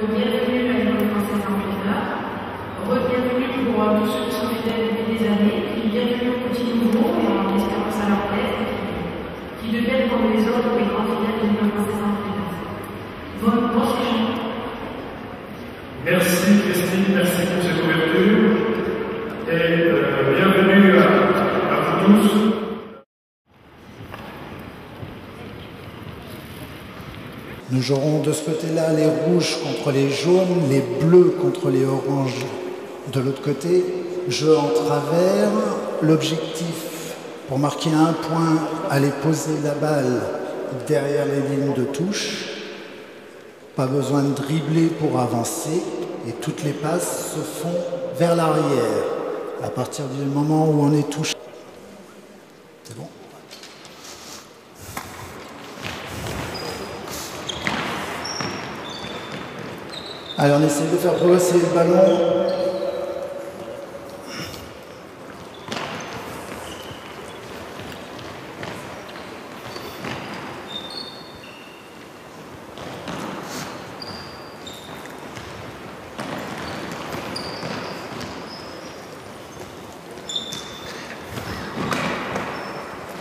bienvenue à l'école française d'Angleterre. Bienvenue pour tous ceux qui sont fidèles depuis des années, puis bienvenue aux petits nouveaux, et en espérant que ça leur plaise, qui deviennent comme les autres les grands fidèles de l'école française d'Angleterre. Bon séjour. Merci Christine, merci pour cette ouverture, et bienvenue à vous tous. Nous jouerons de ce côté-là les rouges contre les jaunes, les bleus contre les oranges. De l'autre côté, jeu en travers. L'objectif, pour marquer un point, aller poser la balle derrière les lignes de touche. Pas besoin de dribbler pour avancer. Et toutes les passes se font vers l'arrière. À partir du moment où on est touché. C'est bon ? Allez, on essaie de faire progresser le ballon.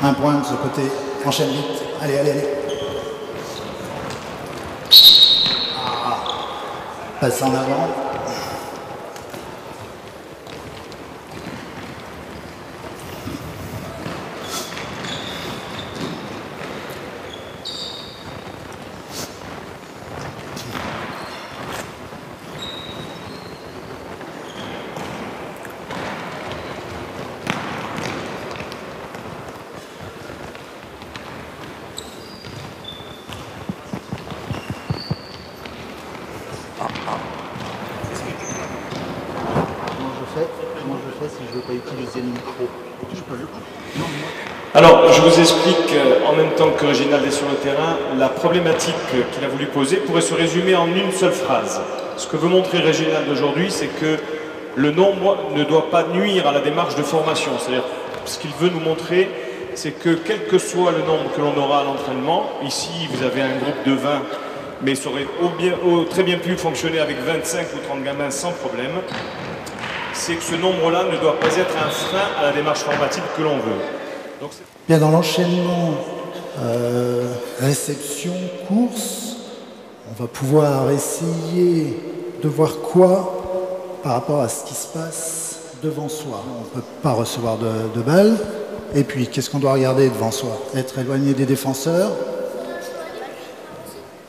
Un point de ce côté. Enchaîne vite. Allez, allez, allez. Passe en avant. Comment je fais si je ne veux pas utiliser le micro? Alors, je vous explique en même temps que Réginald est sur le terrain, la problématique qu'il a voulu poser pourrait se résumer en une seule phrase. Ce que veut montrer Réginald aujourd'hui, c'est que le nombre ne doit pas nuire à la démarche de formation. C'est-à-dire, ce qu'il veut nous montrer, c'est que quel que soit le nombre que l'on aura à l'entraînement, ici vous avez un groupe de 20, mais ça aurait très bien pu fonctionner avec 25 ou 30 gamins sans problème, c'est que ce nombre-là ne doit pas être un frein à la démarche formative que l'on veut. Donc, bien, dans l'enchaînement réception-course, on va pouvoir essayer de voir quoi par rapport à ce qui se passe devant soi. On ne peut pas recevoir de balles. Et puis, qu'est-ce qu'on doit regarder devant soi? Être éloigné des défenseurs.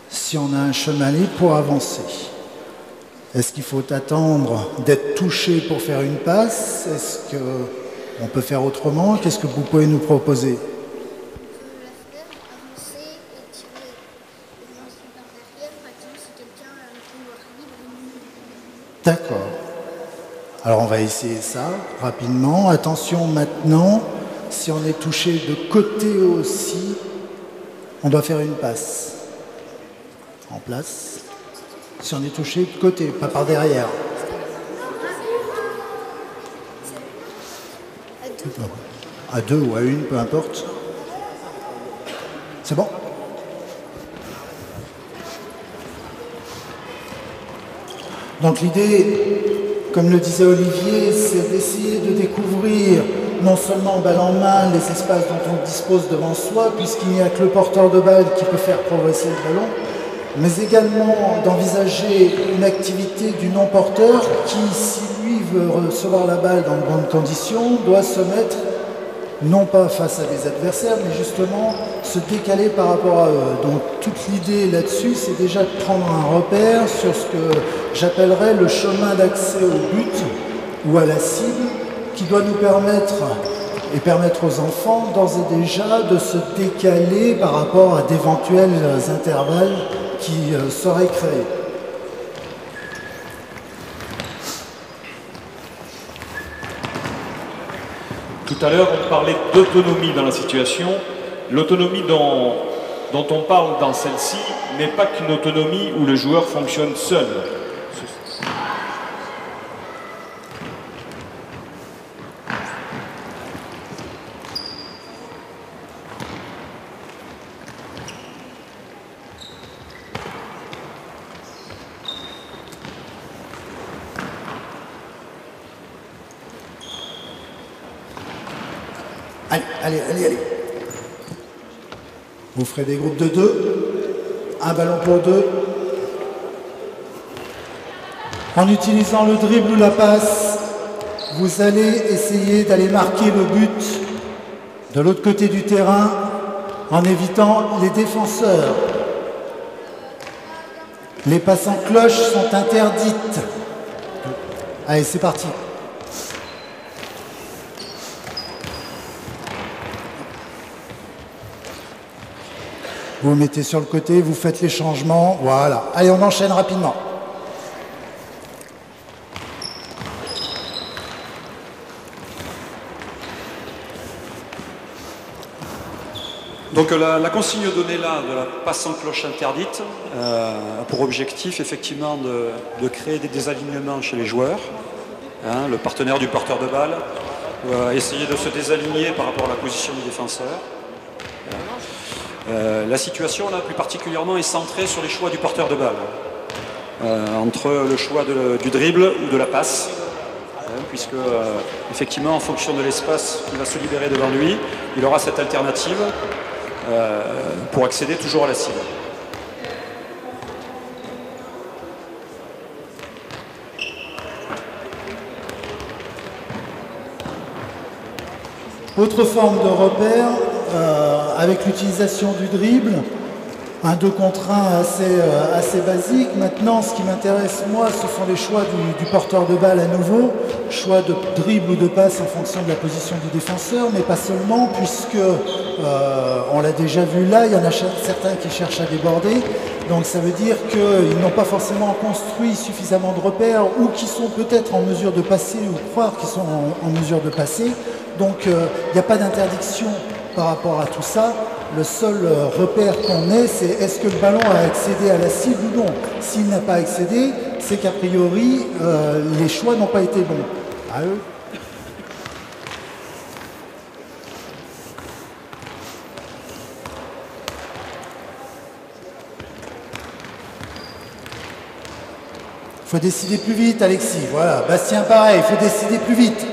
Si on a un chemin libre pour avancer. Est-ce qu'il faut attendre d'être touché pour faire une passe? Est-ce qu'on peut faire autrement? Qu'est-ce que vous pouvez nous proposer? D'accord. Alors on va essayer ça rapidement. Attention maintenant, si on est touché de côté aussi, on doit faire une passe. En place. Si on est touché de côté, pas par derrière. À deux ou à une, peu importe. C'est bon? Donc l'idée, comme le disait Olivier, c'est d'essayer de découvrir non seulement balle en main les espaces dont on dispose devant soi, puisqu'il n'y a que le porteur de balle qui peut faire progresser le ballon, mais également d'envisager une activité du non-porteur qui, si lui veut recevoir la balle dans de bonnes conditions, doit se mettre non pas face à des adversaires, mais justement se décaler par rapport à eux. Donc toute l'idée là-dessus, c'est déjà de prendre un repère sur ce que j'appellerais le chemin d'accès au but ou à la cible, qui doit nous permettre et permettre aux enfants d'ores et déjà de se décaler par rapport à d'éventuels intervalles qui seraient créés. tout à l'heure, on parlait d'autonomie dans la situation. L'autonomie dont on parle dans celle-ci n'est pas qu'une autonomie où le joueur fonctionne seul. Allez, allez, allez, allez. Vous ferez des groupes de 2. Un ballon pour 2. En utilisant le dribble ou la passe, vous allez essayer d'aller marquer le but de l'autre côté du terrain en évitant les défenseurs. Les passes en cloche sont interdites. Allez, c'est parti. Vous vous mettez sur le côté, vous faites les changements. Voilà. Allez, on enchaîne rapidement. Donc la consigne donnée là de la passe en cloche interdite a pour objectif effectivement de créer des désalignements chez les joueurs. Hein, le partenaire du porteur de balle va essayer de se désaligner par rapport à la position du défenseur. La situation là plus particulièrement est centrée sur les choix du porteur de balle. Entre le choix du dribble ou de la passe. Puisque effectivement en fonction de l'espace qui va se libérer devant lui, il aura cette alternative pour accéder toujours à la cible. Autre forme de repère, avec l'utilisation du dribble, un 2 contre 1 assez basique. Maintenant, ce qui m'intéresse, moi, ce sont les choix du porteur de balle à nouveau. Choix de dribble ou de passe en fonction de la position du défenseur, mais pas seulement, puisque, on l'a déjà vu là, il y en a certains qui cherchent à déborder. Donc ça veut dire qu'ils n'ont pas forcément construit suffisamment de repères ou qui sont peut-être en mesure de passer ou croire qu'ils sont en mesure de passer. Donc il n'y a pas d'interdiction par rapport à tout ça. Le seul repère qu'on ait, c'est est-ce que le ballon a accédé à la cible ou non. S'il n'a pas accédé, c'est qu'a priori, les choix n'ont pas été bons. À eux. Il faut décider plus vite, Alexis. Voilà, Bastien, pareil, il faut décider plus vite.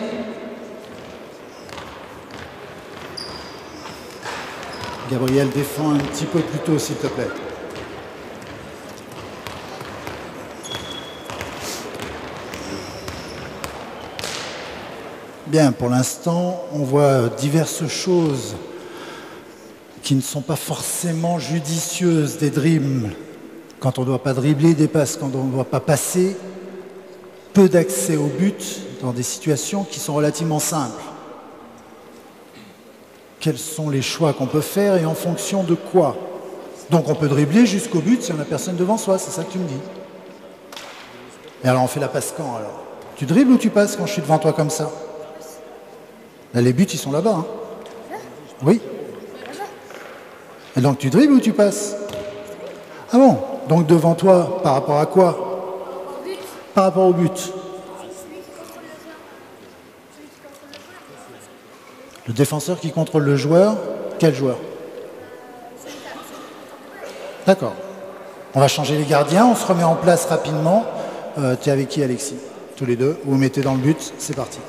Gabriel, défends un petit peu plus tôt, s'il te plaît. Bien, pour l'instant, on voit diverses choses qui ne sont pas forcément judicieuses, des dribbles quand on ne doit pas dribbler, des passes quand on ne doit pas passer, peu d'accès au but dans des situations qui sont relativement simples. Quels sont les choix qu'on peut faire et en fonction de quoi? Donc on peut dribbler jusqu'au but si on n'a personne devant soi, c'est ça que tu me dis. Et alors on fait la passe quand alors? Tu dribbles ou tu passes quand je suis devant toi comme ça? Là les buts ils sont là-bas. Hein? Oui. Et donc tu dribbles ou tu passes? Ah bon? Donc devant toi, par rapport à quoi? Par rapport au but. Le défenseur qui contrôle le joueur, quel joueur? D'accord. On va changer les gardiens, on se remet en place rapidement. Tu es avec qui, Alexis? Tous les deux, vous vous mettez dans le but, c'est parti.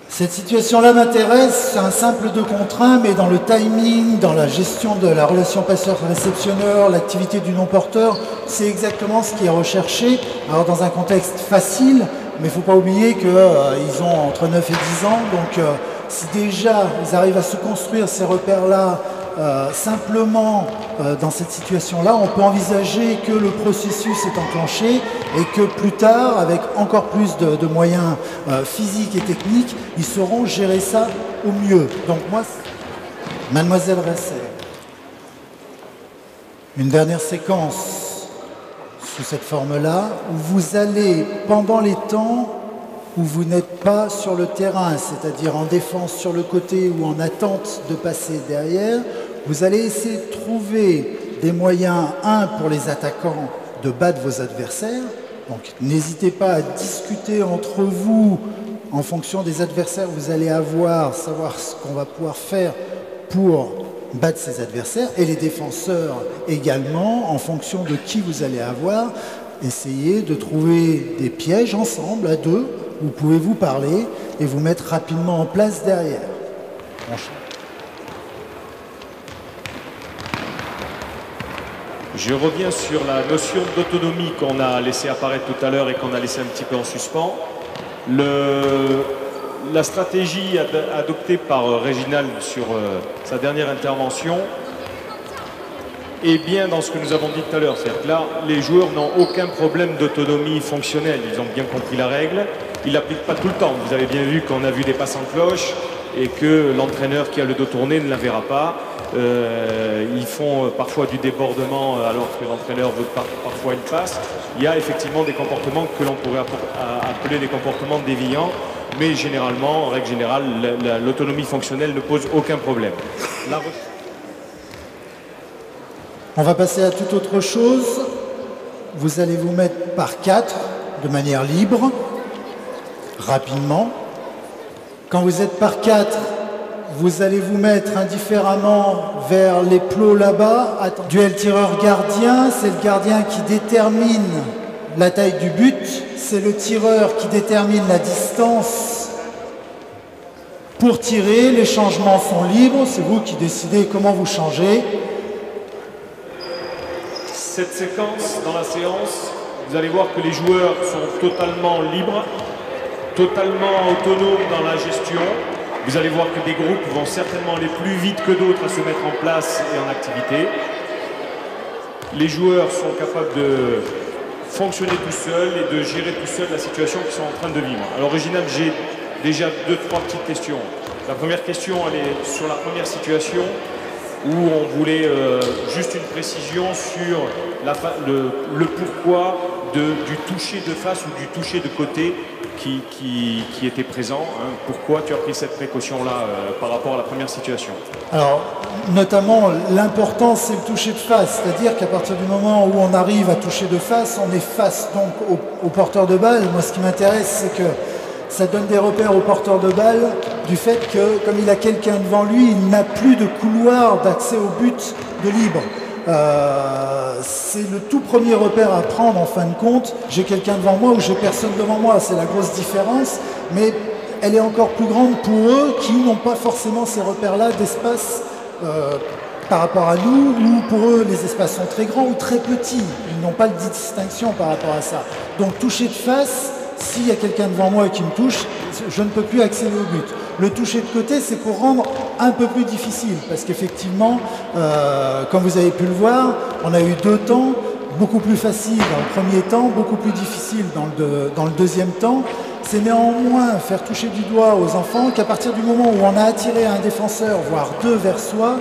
Cette situation-là m'intéresse, c'est un simple 2 contre 1, mais dans le timing, dans la gestion de la relation passeur-réceptionneur, l'activité du non-porteur, c'est exactement ce qui est recherché. Alors dans un contexte facile, mais il ne faut pas oublier qu'ils ont entre 9 et 10 ans, donc si déjà ils arrivent à se construire ces repères-là simplement dans cette situation-là, on peut envisager que le processus est enclenché et que plus tard, avec encore plus de moyens physiques et techniques, ils sauront gérer ça au mieux. Donc moi, Mademoiselle Resser, une dernière séquence sous cette forme-là, où vous allez, pendant les temps, où vous n'êtes pas sur le terrain, c'est-à-dire en défense sur le côté ou en attente de passer derrière, vous allez essayer de trouver des moyens, pour les attaquants, de battre vos adversaires. Donc n'hésitez pas à discuter entre vous en fonction des adversaires que vous allez avoir, savoir ce qu'on va pouvoir faire pour battre ses adversaires, et les défenseurs également, en fonction de qui vous allez avoir, essayez de trouver des pièges ensemble, à deux, vous pouvez vous parler et vous mettre rapidement en place derrière. Je reviens sur la notion d'autonomie qu'on a laissé apparaître tout à l'heure et qu'on a laissé un petit peu en suspens. La stratégie adoptée par Réginald sur sa dernière intervention est bien dans ce que nous avons dit tout à l'heure. C'est-à-dire que là, les joueurs n'ont aucun problème d'autonomie fonctionnelle. Ils ont bien compris la règle. Ils ne l'appliquent pas tout le temps. Vous avez bien vu qu'on a vu des passes en cloche et que l'entraîneur qui a le dos tourné ne la verra pas. Ils font parfois du débordement alors que l'entraîneur veut parfois une passe. Il y a effectivement des comportements que l'on pourrait appeler des comportements déviants, mais généralement, en règle générale, l'autonomie fonctionnelle ne pose aucun problème. On va passer à toute autre chose. Vous allez vous mettre par 4 de manière libre, rapidement. Quand vous êtes par 4, vous allez vous mettre indifféremment vers les plots là-bas. Duel tireur gardien, c'est le gardien qui détermine la taille du but. C'est le tireur qui détermine la distance pour tirer. Les changements sont libres, c'est vous qui décidez comment vous changez. Cette séquence dans la séance, vous allez voir que les joueurs sont totalement libres, totalement autonomes dans la gestion. Vous allez voir que des groupes vont certainement aller plus vite que d'autres à se mettre en place et en activité. Les joueurs sont capables de fonctionner tout seuls et de gérer tout seuls la situation qu'ils sont en train de vivre. Alors, Réginald, j'ai déjà 2-3 petites questions. La première question, elle est sur la première situation où on voulait juste une précision sur le pourquoi du toucher de face ou du toucher de côté qui était présent. Hein. Pourquoi tu as pris cette précaution-là par rapport à la première situation? Alors, notamment, l'important, c'est le toucher de face. C'est-à-dire qu'à partir du moment où on arrive à toucher de face, on est face donc au porteur de balle. Moi, ce qui m'intéresse, c'est que ça donne des repères au porteur de balle du fait que, comme il a quelqu'un devant lui, il n'a plus de couloir d'accès au but de libre. C'est le tout premier repère à prendre en fin de compte. J'ai quelqu'un devant moi ou j'ai personne devant moi. C'est la grosse différence, mais elle est encore plus grande pour eux qui n'ont pas forcément ces repères-là d'espace par rapport à nous, où pour eux les espaces sont très grands ou très petits. Ils n'ont pas de distinction par rapport à ça. Donc toucher de face, s'il y a quelqu'un devant moi qui me touche, je ne peux plus accéder au but. Le toucher de côté, c'est pour rendre un peu plus difficile, parce qu'effectivement, comme vous avez pu le voir, on a eu 2 temps, beaucoup plus facile dans le premier temps, beaucoup plus difficile dans le deuxième temps. C'est néanmoins faire toucher du doigt aux enfants qu'à partir du moment où on a attiré un défenseur, voire 2 vers soi,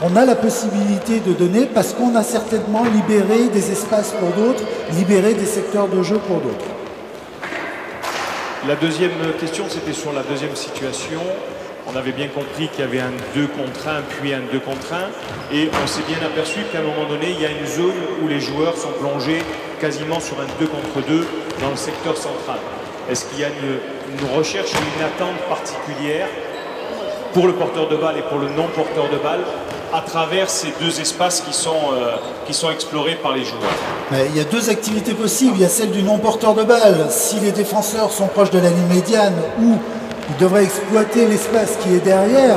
on a la possibilité de donner, parce qu'on a certainement libéré des espaces pour d'autres, libéré des secteurs de jeu pour d'autres. La deuxième question, c'était sur la deuxième situation. On avait bien compris qu'il y avait un 2 contre 1, puis un 2 contre 1. Et on s'est bien aperçu qu'à un moment donné, il y a une zone où les joueurs sont plongés quasiment sur un 2 contre 2 dans le secteur central. Est-ce qu'il y a une recherche ou une attente particulière pour le porteur de balle et pour le non-porteur de balle à travers ces 2 espaces qui sont explorés par les joueurs? Il y a 2 activités possibles. Il y a celle du non-porteur de balle. Si les défenseurs sont proches de la ligne médiane, ou ils devraient exploiter l'espace qui est derrière,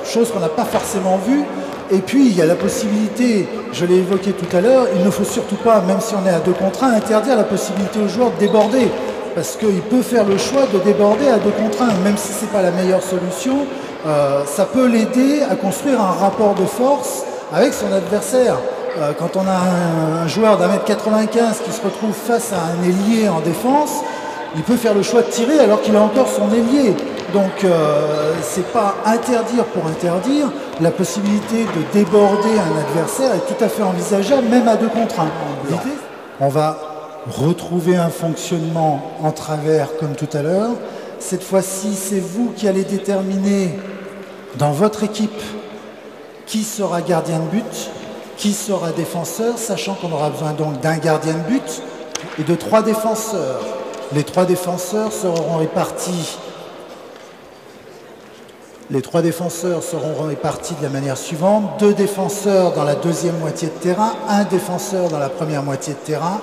chose qu'on n'a pas forcément vue. Et puis, il y a la possibilité, je l'ai évoqué tout à l'heure, il ne faut surtout pas, même si on est à 2 contre 1, interdire la possibilité aux joueurs de déborder. Parce qu'il peut faire le choix de déborder à 2 contre 1, même si ce n'est pas la meilleure solution. Ça peut l'aider à construire un rapport de force avec son adversaire. Quand on a un joueur d'1m95 qui se retrouve face à un ailier en défense, il peut faire le choix de tirer alors qu'il a encore son ailier. Donc c'est pas interdire pour interdire. La possibilité de déborder un adversaire est tout à fait envisageable, même à 2 contre 1. On va retrouver un fonctionnement en travers comme tout à l'heure. Cette fois-ci, c'est vous qui allez déterminer dans votre équipe qui sera gardien de but, qui sera défenseur, sachant qu'on aura besoin donc d'un gardien de but et de 3 défenseurs. Les 3 défenseurs seront répartis. Les 3 défenseurs seront répartis de la manière suivante. 2 défenseurs dans la deuxième moitié de terrain, 1 défenseur dans la première moitié de terrain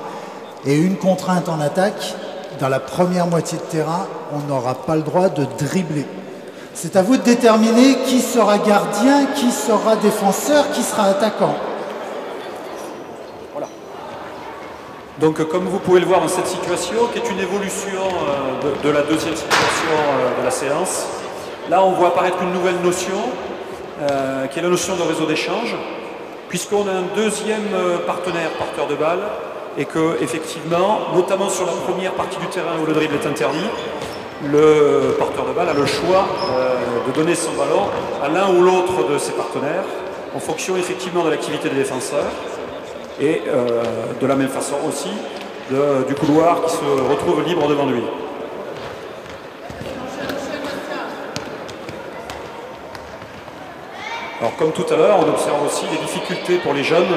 et une contrainte en attaque. Dans la première moitié de terrain, on n'aura pas le droit de dribbler. C'est à vous de déterminer qui sera gardien, qui sera défenseur, qui sera attaquant. Voilà. Donc comme vous pouvez le voir dans cette situation, qui est une évolution de la deuxième situation de la séance, là on voit apparaître une nouvelle notion, qui est la notion de réseau d'échange, puisqu'on a un deuxième partenaire porteur de balle, et que effectivement, notamment sur la première partie du terrain où le dribble est interdit, le porteur de balle a le choix de donner son ballon à l'un ou l'autre de ses partenaires en fonction effectivement de l'activité des défenseurs et de la même façon aussi du couloir qui se retrouve libre devant lui. Alors comme tout à l'heure, on observe aussi des difficultés pour les jeunes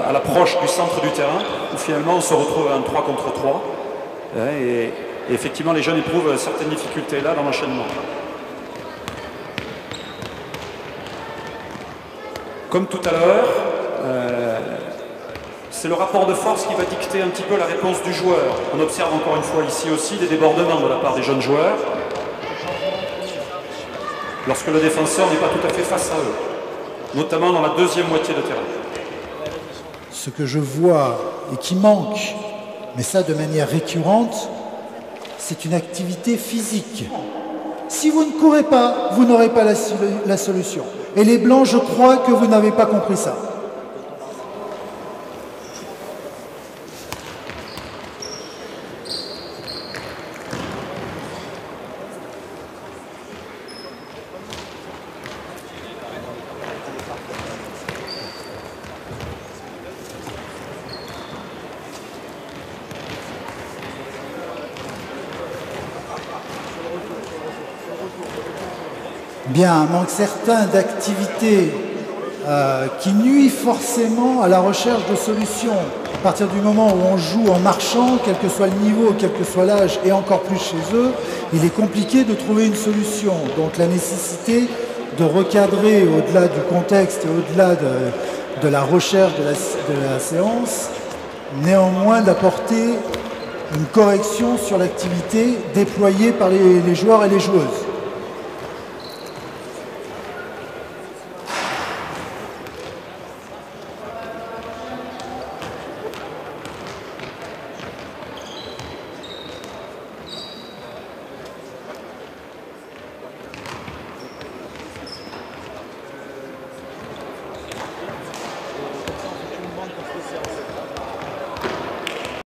à l'approche du centre du terrain où finalement on se retrouve à un 3 contre 3 et effectivement les jeunes éprouvent certaines difficultés là dans l'enchaînement. Comme tout à l'heure, c'est le rapport de force qui va dicter un petit peu la réponse du joueur. On observe encore une fois ici aussi des débordements de la part des jeunes joueurs lorsque le défenseur n'est pas tout à fait face à eux, notamment dans la deuxième moitié de terrain. Ce que je vois et qui manque, mais ça de manière récurrente, c'est une activité physique. Si vous ne courez pas, vous n'aurez pas la solution. Et les Blancs, je crois que vous n'avez pas compris ça. Bien, un manque certain d'activité qui nuit forcément à la recherche de solutions. À partir du moment où on joue en marchant, quel que soit le niveau, quel que soit l'âge, et encore plus chez eux, il est compliqué de trouver une solution. Donc la nécessité de recadrer au-delà du contexte et au-delà de la recherche de la séance, néanmoins d'apporter une correction sur l'activité déployée par les joueurs et les joueuses.